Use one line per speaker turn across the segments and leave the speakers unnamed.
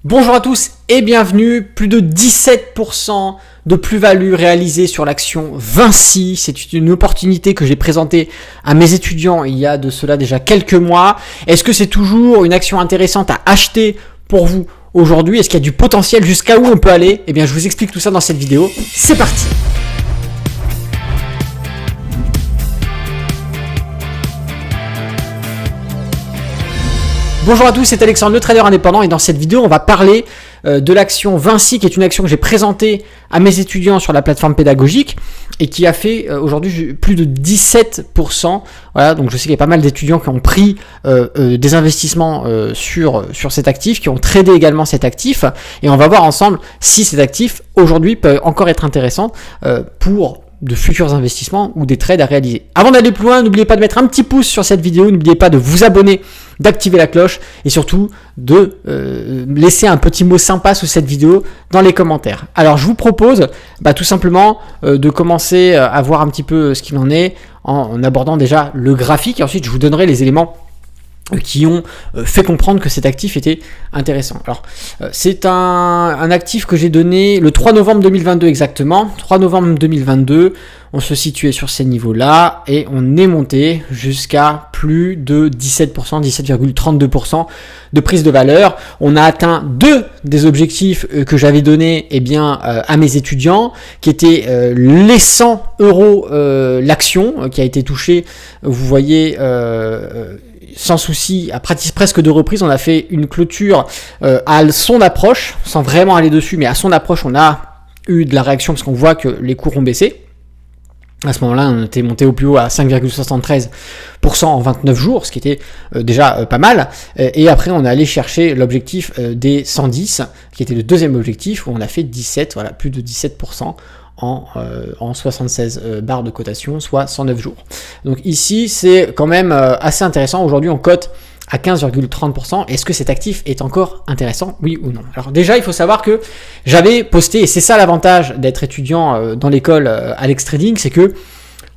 Bonjour à tous et bienvenue. Plus de 17% de plus-value réalisée sur l'action Vinci. C'est une opportunité que j'ai présentée à mes étudiants il y a de cela déjà quelques mois. Est-ce que c'est toujours une action intéressante à acheter pour vous aujourd'hui? Est-ce qu'il y a du potentiel? Jusqu'à où on peut aller? Eh bien, je vous explique tout ça dans cette vidéo. C'est parti! Bonjour à tous, c'est Alexandre, le trader indépendant, et dans cette vidéo, on va parler de l'action Vinci, qui est une action que j'ai présentée à mes étudiants sur la plateforme pédagogique et qui a fait aujourd'hui plus de 17%. Voilà, donc je sais qu'il y a pas mal d'étudiants qui ont pris des investissements sur cet actif, qui ont tradé également cet actif, et on va voir ensemble si cet actif aujourd'hui peut encore être intéressant pour de futurs investissements ou des trades à réaliser. Avant d'aller plus loin, n'oubliez pas de mettre un petit pouce sur cette vidéo, n'oubliez pas de vous abonner, d'activer la cloche et surtout de laisser un petit mot sympa sous cette vidéo dans les commentaires. Alors je vous propose tout simplement de commencer à voir un petit peu ce qu'il en est en abordant déjà le graphique, et ensuite je vous donnerai les éléments qui ont fait comprendre que cet actif était intéressant. Alors, c'est un actif que j'ai donné le 3 novembre 2022 exactement. 3 novembre 2022, on se situait sur ces niveaux-là et on est monté jusqu'à plus de 17%, 17,32% de prise de valeur. On a atteint deux des objectifs que j'avais donnés à mes étudiants, qui étaient les 100 euros l'action, qui a été touchée, vous voyez, sans souci, à presque deux reprises. On a fait une clôture à son approche, sans vraiment aller dessus, mais à son approche, on a eu de la réaction parce qu'on voit que les cours ont baissé. À ce moment-là, on était monté au plus haut à 5,73% en 29 jours, ce qui était déjà pas mal. Et après, on est allé chercher l'objectif des 110, qui était le deuxième objectif, où on a fait 17, voilà, plus de 17%. En 76 barres de cotation, soit 109 jours. Donc ici, c'est quand même assez intéressant. Aujourd'hui, on cote à 15,30%. Est-ce que cet actif est encore intéressant? Oui ou non? Alors déjà, il faut savoir que j'avais posté, et c'est ça l'avantage d'être étudiant dans l'école Alex Trading, c'est que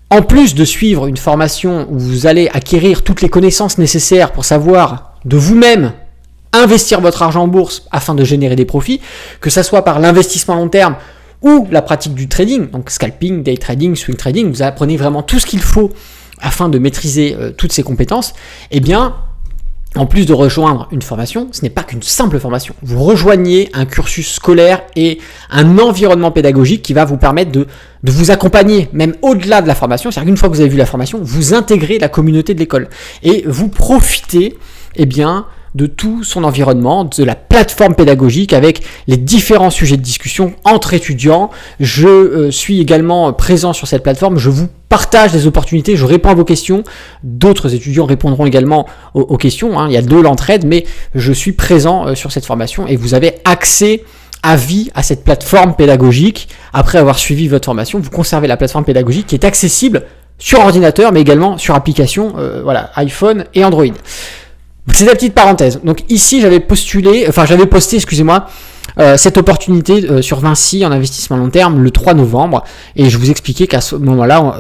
en plus de suivre une formation où vous allez acquérir toutes les connaissances nécessaires pour savoir de vous-même investir votre argent en bourse afin de générer des profits, que ça soit par l'investissement long terme ou la pratique du trading, donc scalping, day trading, swing trading, vous apprenez vraiment tout ce qu'il faut afin de maîtriser toutes ces compétences. Eh bien, en plus de rejoindre une formation, ce n'est pas qu'une simple formation. Vous rejoignez un cursus scolaire et un environnement pédagogique qui va vous permettre de vous accompagner, même au-delà de la formation. C'est-à-dire qu'une fois que vous avez vu la formation, vous intégrez la communauté de l'école et vous profitez, de tout son environnement, de la plateforme pédagogique avec les différents sujets de discussion entre étudiants. Je suis également présent sur cette plateforme, je vous partage des opportunités, je réponds à vos questions. D'autres étudiants répondront également aux questions, il y a de l'entraide, mais je suis présent sur cette formation et vous avez accès à vie à cette plateforme pédagogique. Après avoir suivi votre formation, vous conservez la plateforme pédagogique qui est accessible sur ordinateur, mais également sur application iPhone et Android. C'est la petite parenthèse. Donc ici, j'avais posté, cette opportunité sur Vinci en investissement long terme le 3 novembre et je vous expliquais qu'à ce moment-là,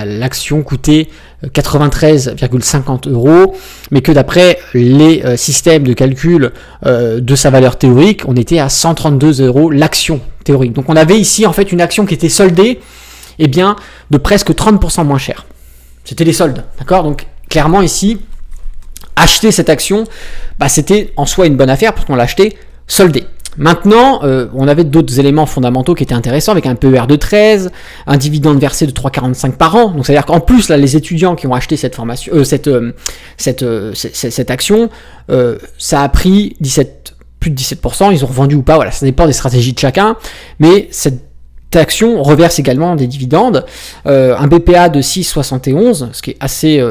l'action coûtait 93,50 €, mais que d'après les systèmes de calcul de sa valeur théorique, on était à 132 € l'action théorique. Donc on avait ici en fait une action qui était soldée de presque 30% moins cher. C'était les soldes, d'accord? Donc clairement ici, acheter cette action, c'était en soi une bonne affaire parce qu'on l'a acheté soldé. Maintenant, on avait d'autres éléments fondamentaux qui étaient intéressants avec un PER de 13, un dividende versé de 3,45 par an. Donc, c'est-à-dire qu'en plus, là, les étudiants qui ont acheté cette formation, cette action, ça a pris plus de 17%. Ils ont revendu ou pas. Voilà, ça dépend des stratégies de chacun. Mais cette action reverse également des dividendes, un BPA de 6,71, ce qui est assez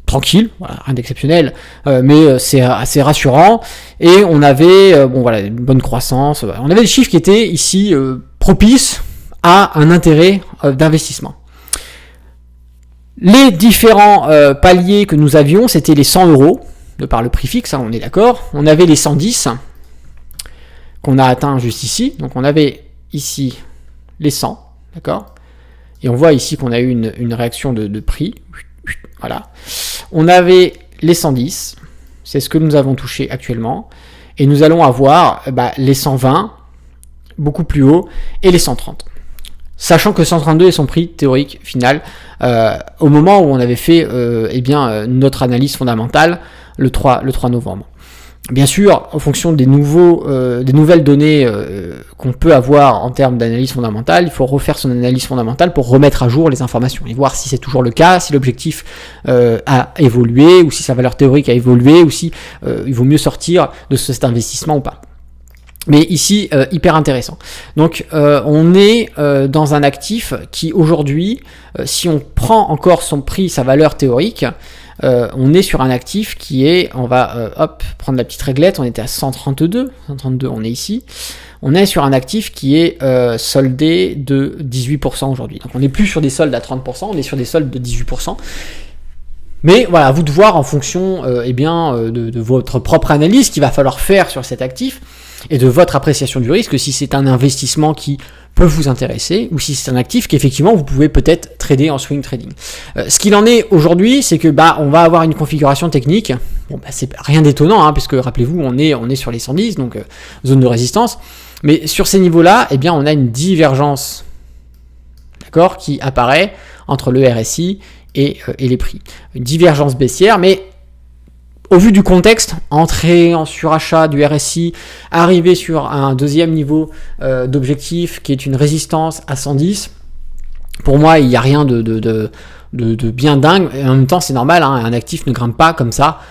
tranquille, voilà, rien d'exceptionnel, mais c'est assez rassurant. Et on avait une bonne croissance. On avait des chiffres qui étaient ici propices à un intérêt d'investissement. Les différents paliers que nous avions, c'était les 100 €, de par le prix fixe, on est d'accord. On avait les 110 qu'on a atteint juste ici. Donc on avait ici les 100, d'accord. Et on voit ici qu'on a eu une réaction de prix. Voilà. On avait les 110, c'est ce que nous avons touché actuellement. et nous allons avoir les 120 beaucoup plus haut et les 130. Sachant que 132 est son prix théorique final au moment où on avait fait notre analyse fondamentale le 3 novembre. Bien sûr, en fonction des nouvelles données qu'on peut avoir en termes d'analyse fondamentale, il faut refaire son analyse fondamentale pour remettre à jour les informations et voir si c'est toujours le cas, si l'objectif a évolué, ou si sa valeur théorique a évolué, ou si il vaut mieux sortir de cet investissement ou pas. Mais ici, hyper intéressant. Donc, on est dans un actif qui aujourd'hui, si on prend encore son prix, sa valeur théorique, on est sur un actif qui est, on va prendre la petite réglette, on était à 132, on est ici. On est sur un actif qui est soldé de 18% aujourd'hui. Donc, on n'est plus sur des soldes à 30%, on est sur des soldes de 18%. Mais voilà, à vous de voir en fonction de votre propre analyse qu'il va falloir faire sur cet actif et de votre appréciation du risque, si c'est un investissement qui peut vous intéresser ou si c'est un actif qu'effectivement vous pouvez peut-être trader en swing trading. Ce qu'il en est aujourd'hui, c'est que on va avoir une configuration technique. Bon, c'est rien d'étonnant, puisque rappelez-vous, on est sur les 110, donc zone de résistance. Mais sur ces niveaux-là, on a une divergence, d'accord, qui apparaît entre le RSI et les prix. Une divergence baissière, mais au vu du contexte, entrer en surachat du RSI, arriver sur un deuxième niveau d'objectif qui est une résistance à 110, pour moi, il n'y a rien de bien dingue. Et en même temps, c'est normal, un actif ne grimpe pas comme ça,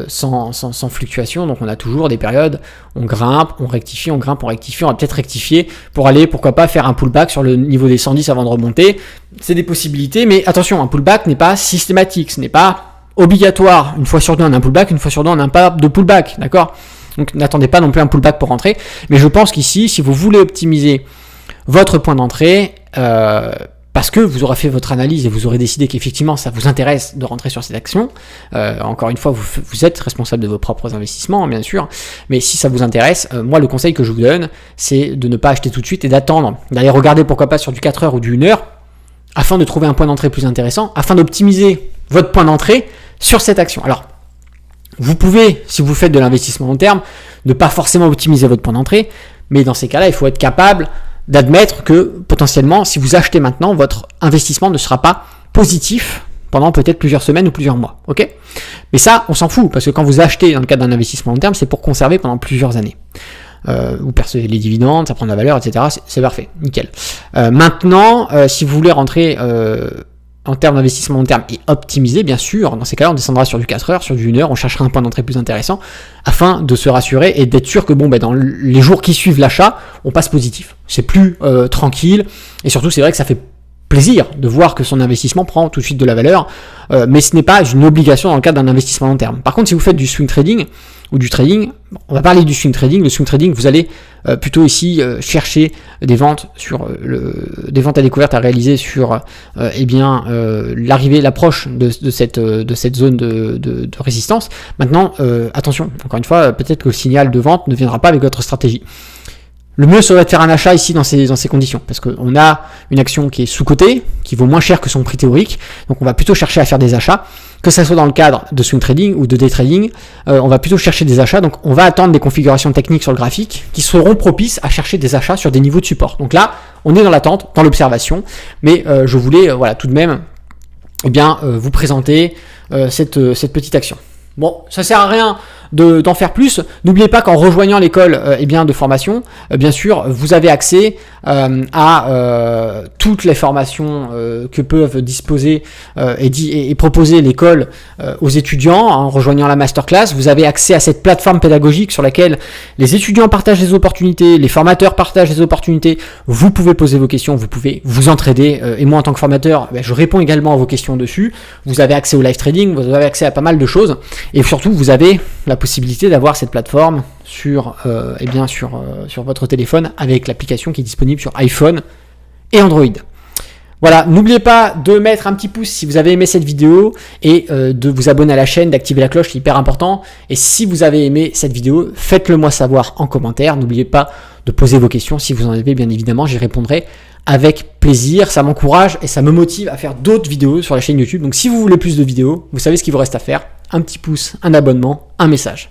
sans fluctuation. Donc, on a toujours des périodes, on grimpe, on rectifie, on grimpe, on rectifie. On va peut-être rectifier pour aller, pourquoi pas, faire un pullback sur le niveau des 110 avant de remonter. C'est des possibilités, mais attention, un pullback n'est pas systématique, ce n'est pas obligatoire. Une fois sur deux on a un pullback, une fois sur deux on n'a pas de pullback, d'accord? Donc n'attendez pas non plus un pullback pour rentrer, mais je pense qu'ici, si vous voulez optimiser votre point d'entrée, parce que vous aurez fait votre analyse et vous aurez décidé qu'effectivement ça vous intéresse de rentrer sur cette action, encore une fois vous êtes responsable de vos propres investissements bien sûr, mais si ça vous intéresse, moi le conseil que je vous donne, c'est de ne pas acheter tout de suite et d'attendre, d'aller regarder pourquoi pas sur du 4 heures ou du 1 heure, afin de trouver un point d'entrée plus intéressant, afin d'optimiser votre point d'entrée sur cette action. Alors, vous pouvez, si vous faites de l'investissement long terme, ne pas forcément optimiser votre point d'entrée, mais dans ces cas-là, il faut être capable d'admettre que potentiellement, si vous achetez maintenant, votre investissement ne sera pas positif pendant peut-être plusieurs semaines ou plusieurs mois. Ok ? Mais ça, on s'en fout, parce que quand vous achetez dans le cadre d'un investissement long terme, c'est pour conserver pendant plusieurs années. Vous percevez les dividendes, ça prend de la valeur, etc. C'est parfait, nickel. Maintenant, si vous voulez rentrer en termes d'investissement long terme et optimiser, bien sûr, dans ces cas-là, on descendra sur du 4 heures, sur du 1 heure, on cherchera un point d'entrée plus intéressant afin de se rassurer et d'être sûr que dans les jours qui suivent l'achat, on passe positif. C'est plus tranquille et surtout, c'est vrai que ça fait plaisir de voir que son investissement prend tout de suite de la valeur, mais ce n'est pas une obligation dans le cadre d'un investissement long terme. Par contre, si vous faites du swing trading ou du trading, on va parler du swing trading. Le swing trading, vous allez plutôt ici chercher des ventes des ventes à découvert à réaliser sur l'approche de cette zone de résistance. Maintenant, attention, encore une fois, peut-être que le signal de vente ne viendra pas avec votre stratégie. Le mieux serait de faire un achat ici dans ces conditions, parce qu'on a une action qui est sous-cotée, qui vaut moins cher que son prix théorique, donc on va plutôt chercher à faire des achats, que ça soit dans le cadre de swing trading ou de day trading, on va plutôt chercher des achats, donc on va attendre des configurations techniques sur le graphique qui seront propices à chercher des achats sur des niveaux de support. Donc là, on est dans l'attente, dans l'observation, mais je voulais tout de même vous présenter cette petite action. Bon, ça sert à rien d'en faire plus. N'oubliez pas qu'en rejoignant l'école de formation, bien sûr, vous avez accès à toutes les formations que peuvent disposer et proposer l'école aux étudiants. En rejoignant la masterclass, vous avez accès à cette plateforme pédagogique sur laquelle les étudiants partagent les opportunités, les formateurs partagent les opportunités. Vous pouvez poser vos questions, vous pouvez vous entraider. Et moi, en tant que formateur, je réponds également à vos questions dessus. Vous avez accès au live trading, vous avez accès à pas mal de choses. Et surtout, vous avez la possibilité d'avoir cette plateforme sur votre téléphone avec l'application qui est disponible sur iPhone et Android. Voilà, n'oubliez pas de mettre un petit pouce si vous avez aimé cette vidéo et de vous abonner à la chaîne, d'activer la cloche, c'est hyper important. Et si vous avez aimé cette vidéo, faites-le moi savoir en commentaire. N'oubliez pas de poser vos questions. Si vous en avez, bien évidemment, j'y répondrai avec plaisir. Ça m'encourage et ça me motive à faire d'autres vidéos sur la chaîne YouTube. Donc si vous voulez plus de vidéos, vous savez ce qu'il vous reste à faire. Un petit pouce, un abonnement, un message.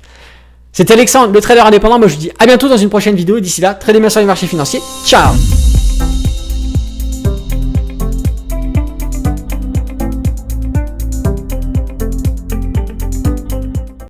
C'était Alexandre, le trader indépendant. Moi je vous dis à bientôt dans une prochaine vidéo et d'ici là, tradez bien sur les marchés financiers. Ciao.